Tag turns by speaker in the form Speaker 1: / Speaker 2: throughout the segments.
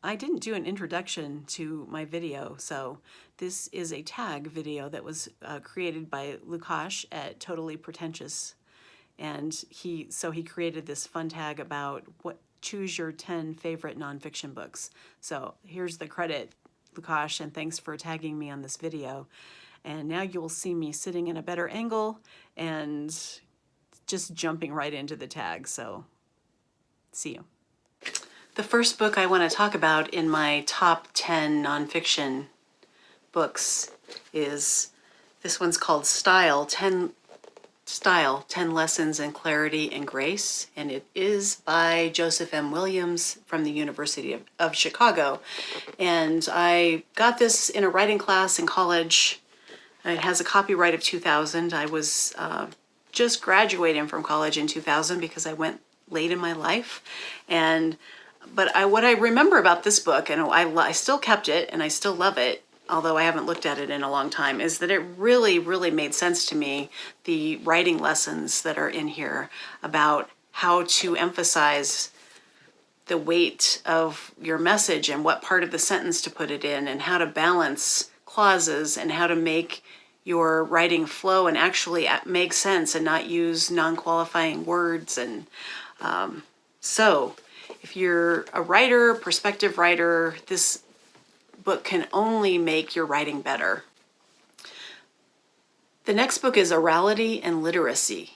Speaker 1: I didn't do an introduction to my video, so this is a tag video that was created by Lukash at Totally Pretentious, and he created this fun tag about choose your 10 favorite nonfiction books. So here's the credit, Lukash, and thanks for tagging me on this video. And now you will see me sitting in a better angle and just jumping right into the tag. So see you. The first book I want to talk about in my top 10 nonfiction books is, this one's called Style, 10 Lessons in Clarity and Grace, and it is by Joseph M. Williams from the University of Chicago. And I got this in a writing class in college. It has a copyright of 2000. I was just graduating from college in 2000 because I went late in my life. But what I remember about this book, and I still kept it and I still love it, although I haven't looked at it in a long time, is that it really, really made sense to me, the writing lessons that are in here about how to emphasize the weight of your message and what part of the sentence to put it in, and how to balance clauses and how to make your writing flow and actually make sense and not use non-qualifying words. And so if you're a writer, prospective writer, this book can only make your writing better. The next book is Orality and Literacy,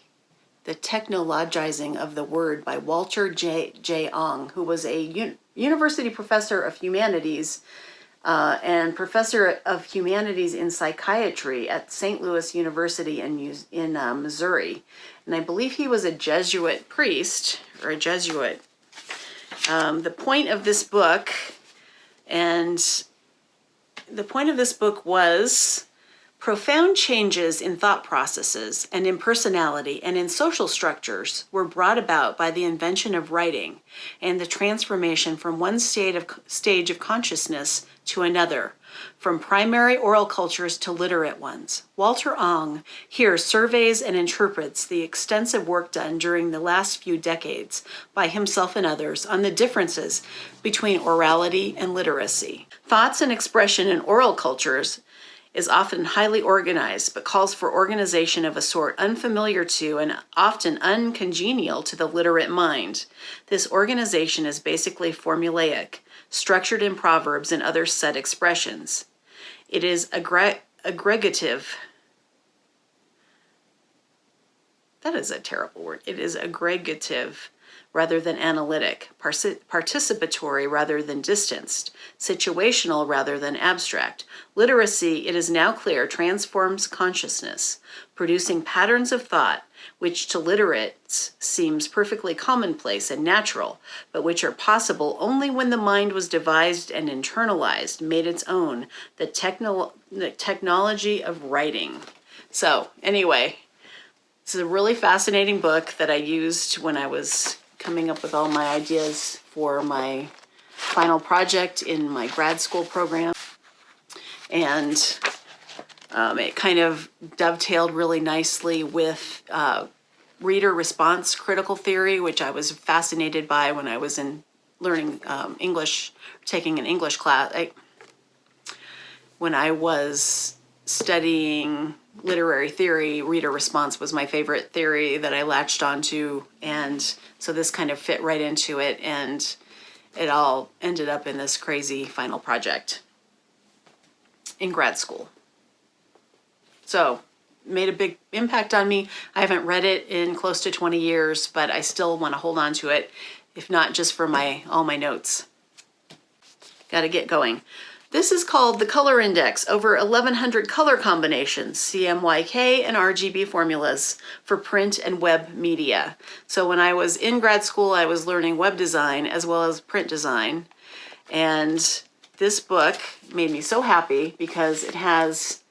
Speaker 1: The Technologizing of the Word by Walter J. Ong, who was a university professor of humanities and professor of humanities in psychiatry at St. Louis University in Missouri. And I believe he was a Jesuit priest, or a Jesuit. The point of this book was profound changes in thought processes and in personality and in social structures were brought about by the invention of writing and the transformation from one stage of consciousness to another, from primary oral cultures to literate ones. Walter Ong here surveys and interprets the extensive work done during the last few decades by himself and others on the differences between orality and literacy. Thoughts and expression in oral cultures is often highly organized, but calls for organization of a sort unfamiliar to and often uncongenial to the literate mind. This organization is basically formulaic, structured in proverbs and other set expressions. It is aggregative. That is a terrible word. It is aggregative rather than analytic, participatory rather than distanced, situational rather than abstract. Literacy, it is now clear, transforms consciousness, producing patterns of thought which to literates seems perfectly commonplace and natural, but which are possible only when the mind was devised and internalized, made its own, the technology of writing. So anyway, this is a really fascinating book that I used when I was coming up with all my ideas for my final project in my grad school program. And it kind of dovetailed really nicely with reader response critical theory, which I was fascinated by when I was learning English, taking an English class. When I was studying literary theory, reader response was my favorite theory that I latched onto, and so this kind of fit right into it, and it all ended up in this crazy final project in grad school. So, made a big impact on me. I haven't read it in close to 20 years, but I still want to hold on to it, if not just for all my notes. Got to get going. This is called The Color Index, over 1,100 color combinations, CMYK and RGB formulas for print and web media. So when I was in grad school, I was learning web design as well as print design. And this book made me so happy because it has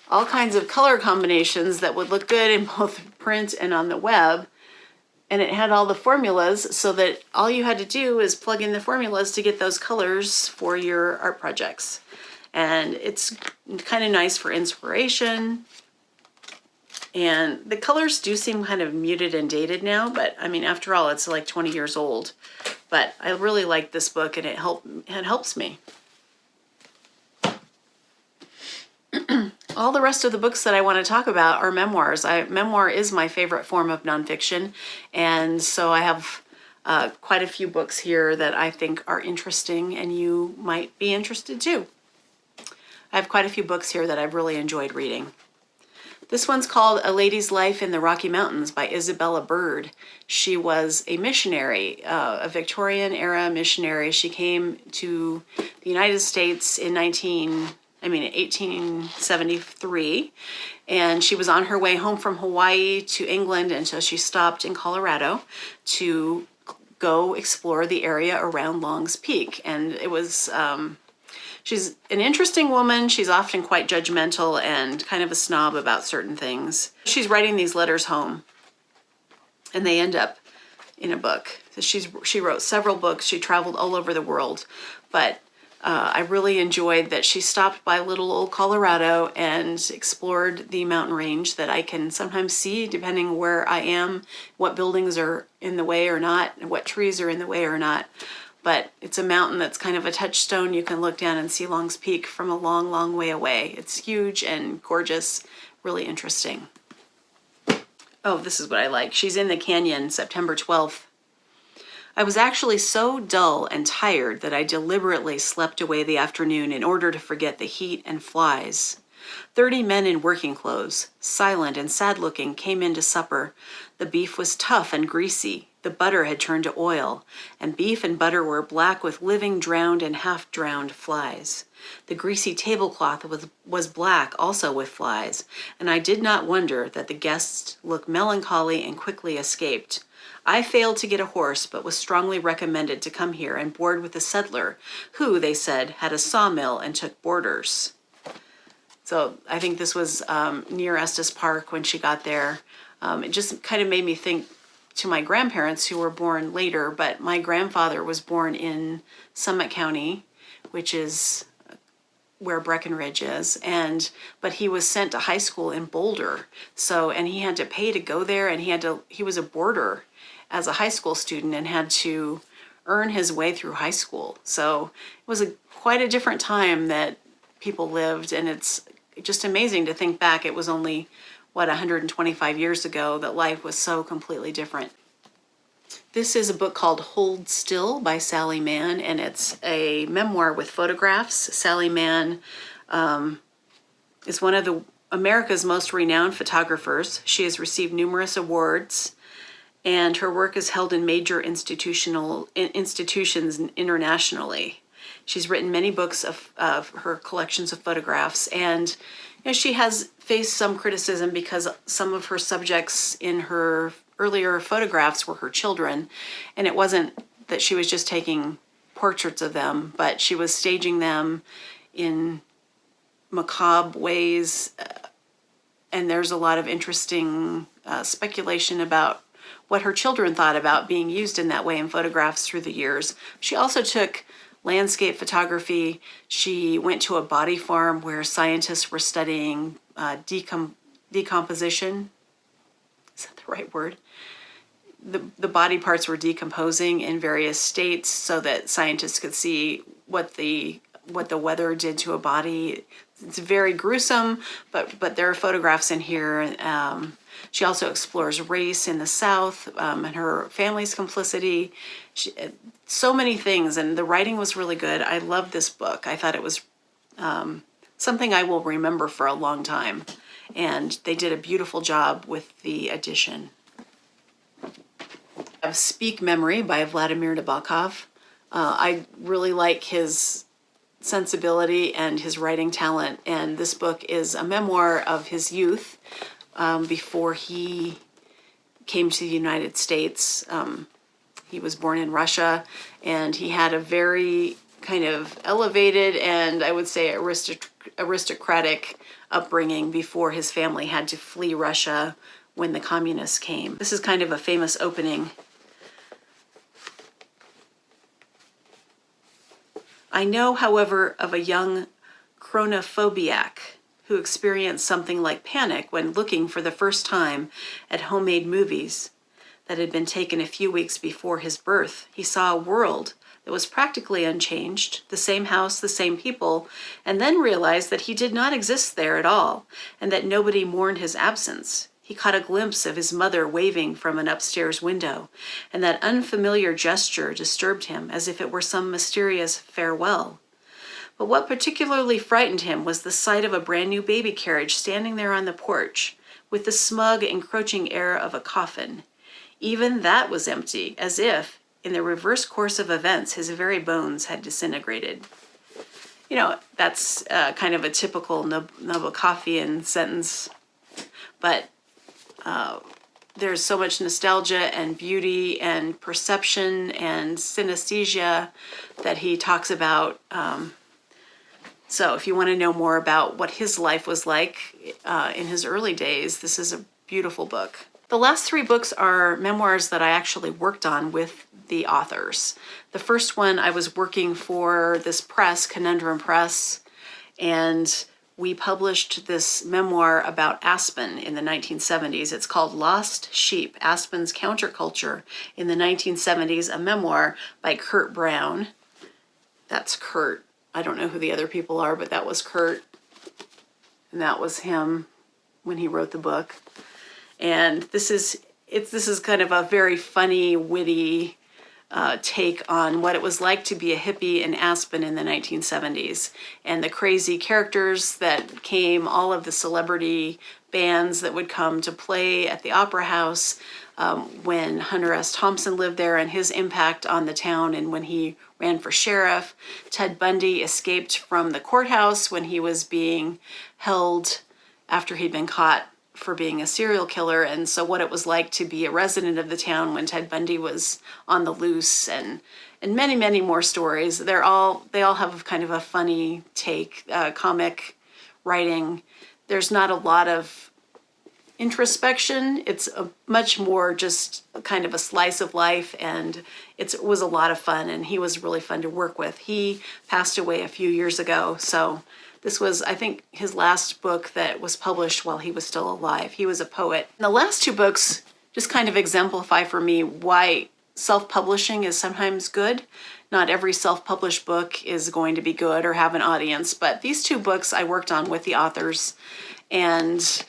Speaker 1: all kinds of color combinations that would look good in both print and on the web. And it had all the formulas so that all you had to do is plug in the formulas to get those colors for your art projects. And it's kind of nice for inspiration. And the colors do seem kind of muted and dated now, but I mean, after all, it's like 20 years old. But I really like this book, and it helps me. All the rest of the books that I want to talk about are memoirs. Memoir is my favorite form of nonfiction, and so I have quite a few books here that I think are interesting, and you might be interested too. I have quite a few books here that I've really enjoyed reading. This one's called A Lady's Life in the Rocky Mountains by Isabella Bird. She was a missionary, a Victorian-era missionary. She came to the United States in 1873, and she was on her way home from Hawaii to England, and so she stopped in Colorado to go explore the area around Long's Peak. And it was... she's an interesting woman. She's often quite judgmental and kind of a snob about certain things. She's writing these letters home, and they end up in a book. So she wrote several books. She traveled all over the world, but I really enjoyed that she stopped by little old Colorado and explored the mountain range that I can sometimes see depending where I am, what buildings are in the way or not, and what trees are in the way or not. But it's a mountain that's kind of a touchstone. You can look down and see Long's Peak from a long, long way away. It's huge and gorgeous, really interesting. Oh, this is what I like. She's in the Canyon, September 12th. I was actually so dull and tired that I deliberately slept away the afternoon in order to forget the heat and flies. 30 men in working clothes, silent and sad-looking, came in to supper. The beef was tough and greasy. The butter had turned to oil, and beef and butter were black with living, drowned, and half-drowned flies. The greasy tablecloth was black also with flies, and I did not wonder that the guests looked melancholy and quickly escaped. I failed to get a horse, but was strongly recommended to come here and board with a settler, who, they said, had a sawmill and took boarders. So I think this was near Estes Park when she got there. It just kind of made me think to my grandparents who were born later, but my grandfather was born in Summit County, which is where Breckenridge is, but he was sent to high school in Boulder. So, and he had to pay to go there, and he was a boarder as a high school student and had to earn his way through high school. So it was quite a different time that people lived, and it's just amazing to think back. It was only, 125 years ago that life was so completely different. This is a book called Hold Still by Sally Mann, and it's a memoir with photographs. Sally Mann is one of America's most renowned photographers. She has received numerous awards, and her work is held in major institutions internationally. She's written many books of her collections of photographs, and she has faced some criticism because some of her subjects in her earlier photographs were her children, and it wasn't that she was just taking portraits of them, but she was staging them in macabre ways, and there's a lot of interesting speculation about what her children thought about being used in that way in photographs through the years. She also took landscape photography. She went to a body farm where scientists were studying decomposition. Is that the right word? The body parts were decomposing in various states so that scientists could see what the weather did to a body. It's very gruesome, but there are photographs in here. She also explores race in the South and her family's complicity. So many things, and the writing was really good. I loved this book. I thought it was something I will remember for a long time, and they did a beautiful job with the edition. I have Speak Memory by Vladimir Nabokov. I really like his sensibility and his writing talent, and this book is a memoir of his youth before he came to the United States. He was born in Russia, and he had a very kind of elevated and I would say aristocratic upbringing before his family had to flee Russia when the communists came. This is kind of a famous opening. I know, however, of a young chronophobiac who experienced something like panic when looking for the first time at homemade movies. that had been taken a few weeks before his birth. He saw a world that was practically unchanged, the same house, the same people, and then realized that he did not exist there at all, and that nobody mourned his absence. He caught a glimpse of his mother waving from an upstairs window, and that unfamiliar gesture disturbed him as if it were some mysterious farewell. But what particularly frightened him was the sight of a brand new baby carriage standing there on the porch, with the smug, encroaching air of a coffin. Even that was empty, as if, in the reverse course of events, his very bones had disintegrated. You know, that's kind of a typical Nabokovian sentence, but there's so much nostalgia and beauty and perception and synesthesia that he talks about. So if you want to know more about what his life was like in his early days, this is a beautiful book. The last 3 books are memoirs that I actually worked on with the authors. The first one, I was working for this press, Conundrum Press, and we published this memoir about Aspen in the 1970s. It's called Lost Sheep, Aspen's Counterculture in the 1970s, a memoir by Kurt Brown. That's Kurt. I don't know who the other people are, but that was Kurt, and that was him when he wrote the book. And this is kind of a very funny, witty take on what it was like to be a hippie in Aspen in the 1970s, and the crazy characters that came, all of the celebrity bands that would come to play at the Opera House when Hunter S. Thompson lived there, and his impact on the town, and when he ran for sheriff. Ted Bundy escaped from the courthouse when he was being held after he'd been caught for being a serial killer, and so what it was like to be a resident of the town when Ted Bundy was on the loose, and many, many more stories. They all have kind of a funny take, comic writing. There's not a lot of introspection. It's much more just kind of a slice of life, and it was a lot of fun, and he was really fun to work with. He passed away a few years ago, so this was, I think, his last book that was published while he was still alive. He was a poet. And the last 2 books just kind of exemplify for me why self-publishing is sometimes good. Not every self-published book is going to be good or have an audience, but these 2 books I worked on with the authors, and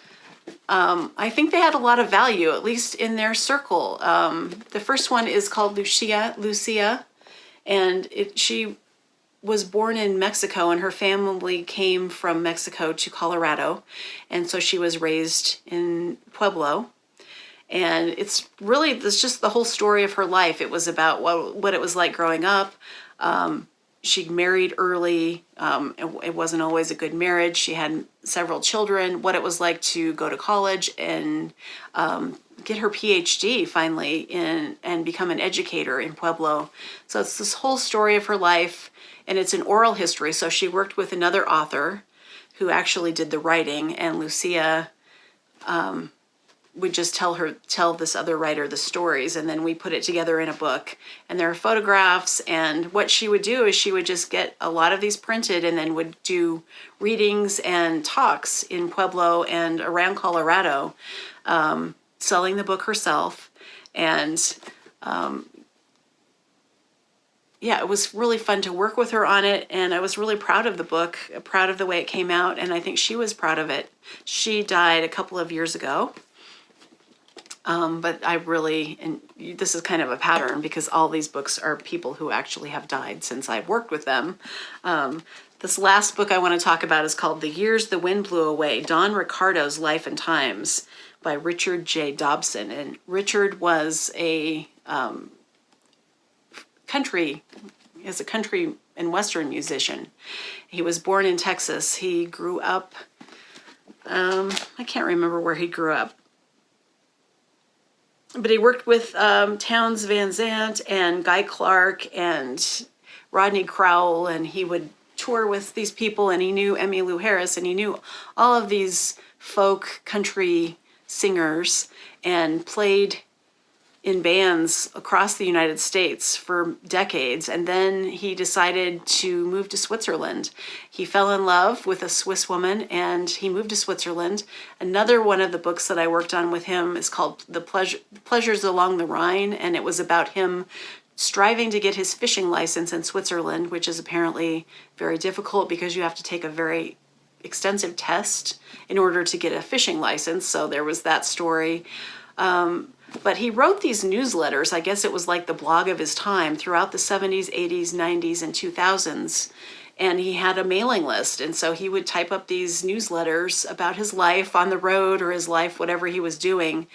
Speaker 1: I think they had a lot of value, at least in their circle. The first one is called Lucia, and she was born in Mexico, and her family came from Mexico to Colorado, and so she was raised in Pueblo. And it's just the whole story of her life. It was about what it was like growing up. She married early. It wasn't always a good marriage. She had several children. What it was like to go to college and get her PhD finally and become an educator in Pueblo. So it's this whole story of her life, and it's an oral history. So she worked with another author who actually did the writing, and Lucia would just tell this other writer the stories, and then we put it together in a book. And there are photographs, and what she would do is she would just get a lot of these printed and then would do readings and talks in Pueblo and around Colorado, selling the book herself. And it was really fun to work with her on it, and I was really proud of the book, proud of the way it came out, and I think she was proud of it. She died a couple of years ago. But and this is kind of a pattern because all these books are people who actually have died since I've worked with them. This last book I want to talk about is called The Years the Wind Blew Away, Don Ricardo's Life and Times by Richard J. Dobson. And Richard was a country and Western musician. He was born in Texas. He grew up, I can't remember where he grew up, but he worked with Townes Van Zandt and Guy Clark and Rodney Crowell, and he would tour with these people, and he knew Emmylou Harris, and he knew all of these folk country singers, and played in bands across the United States for decades, and then he decided to move to Switzerland. He fell in love with a Swiss woman and he moved to Switzerland. Another one of the books that I worked on with him is called The Pleasures Along the Rhine, and it was about him striving to get his fishing license in Switzerland, which is apparently very difficult because you have to take a very extensive test in order to get a fishing license. So there was that story. But he wrote these newsletters, I guess it was like the blog of his time, throughout the 70s, 80s, 90s, and 2000s. And he had a mailing list. And so he would type up these newsletters about his life on the road or his life, whatever he was doing,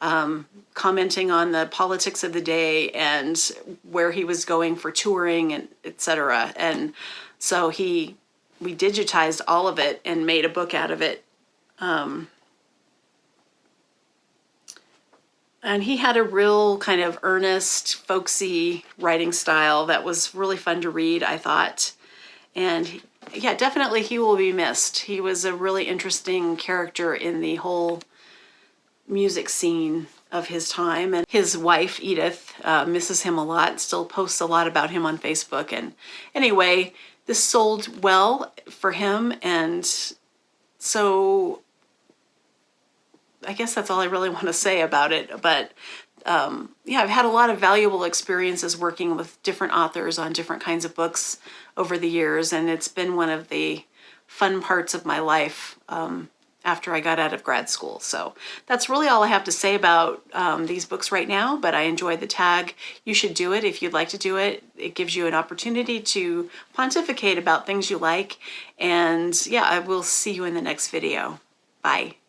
Speaker 1: commenting on the politics of the day and where he was going for touring, and etc. And so we digitized all of it and made a book out of it. And he had a real kind of earnest, folksy writing style that was really fun to read, I thought. And yeah, definitely he will be missed. He was a really interesting character in the whole music scene of his time. And his wife, Edith, misses him a lot, still posts a lot about him on Facebook. And anyway, this sold well for him. And so I guess that's all I really want to say about it. But yeah, I've had a lot of valuable experiences working with different authors on different kinds of books over the years, and it's been one of the fun parts of my life after I got out of grad school. So that's really all I have to say about these books right now, but I enjoyed the tag. You should do it if you'd like to do it. It gives you an opportunity to pontificate about things you like. And yeah, I will see you in the next video. Bye.